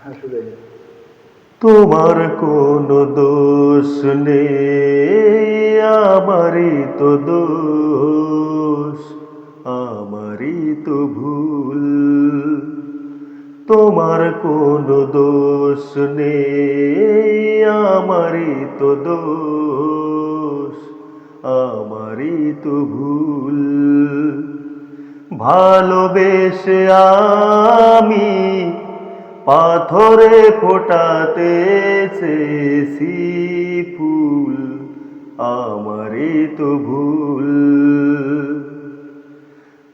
আসলে তোমার কোনো দোষ নেই, আমারই তো দোষ, আমারই তো ভুল। তোমার কোনো দোষ নেই, আমারই তো দোষ, আমারই তো ভুল। ভালোবেসে আমি পাথরে ফোটাতে চেয়েছি ফুল, আমারই তো ভুল।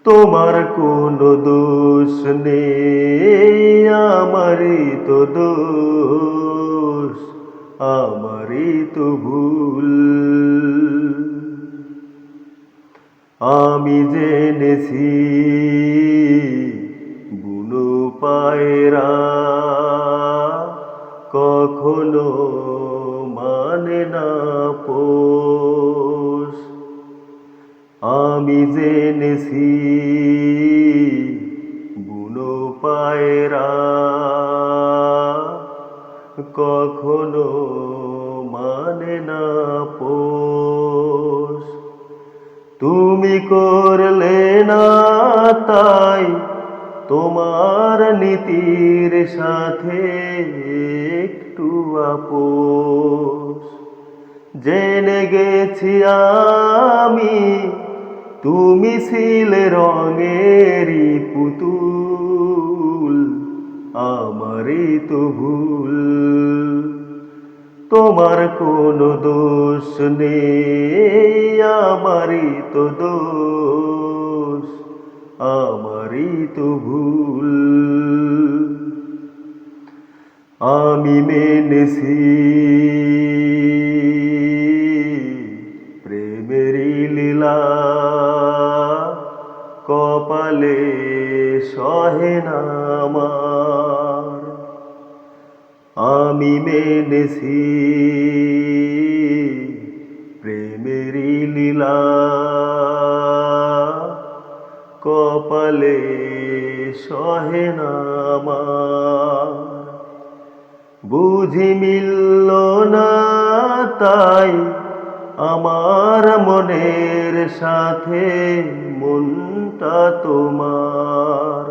তোমার কোনো দোষ নেই, আমারই তো দোষ, আমারই তো ভুল। আমি জেনেছি বুনো পায়রা কখনো মানে না পোষ। আমি জেনেছি বুনো পায়রা কখনো মানে না পোষ। তুমি করলে না তাই তোমার নীতির সাথে একটু আপোষ। জেনে গেছি আমি তুমি ছিলে রঙেরই পুতুল, আমারই তো ভুল। তোমার কোনো দোষ নেই, আমারই তো দোষ, আমারই তো ভুল। আমি মেনেছি প্রেমেরই লীলা কপালে সহে না আমার। আমি মেনেছি প্রেমেরই লীলা কপালে সহে না আমার। বুঝি মিলল না তাই আমার মনের সাথে মনটা তোমার।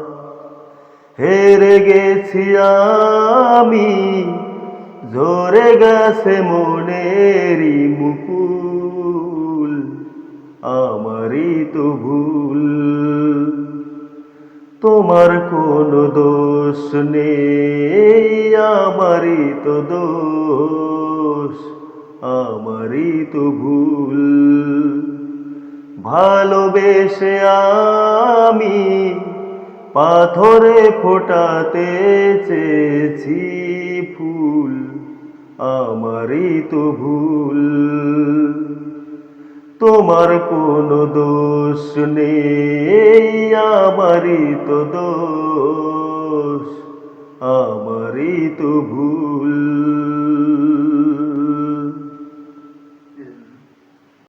হেরে গেছি আমি, ঝরে গেছে মনেরই মুকুল, আমারই তো ভুল। তোমার কোনো দোষ নেই, আমারই তো দোষ, আমারই তো ভুল। ভালোবেসে আমি পাথরে ফোটাতে চেয়েছি ফুল, আমারই তো ভুল। তোমার কোনো দোষ নেই, আমারই তো দোষ, আমারই তো ভুল।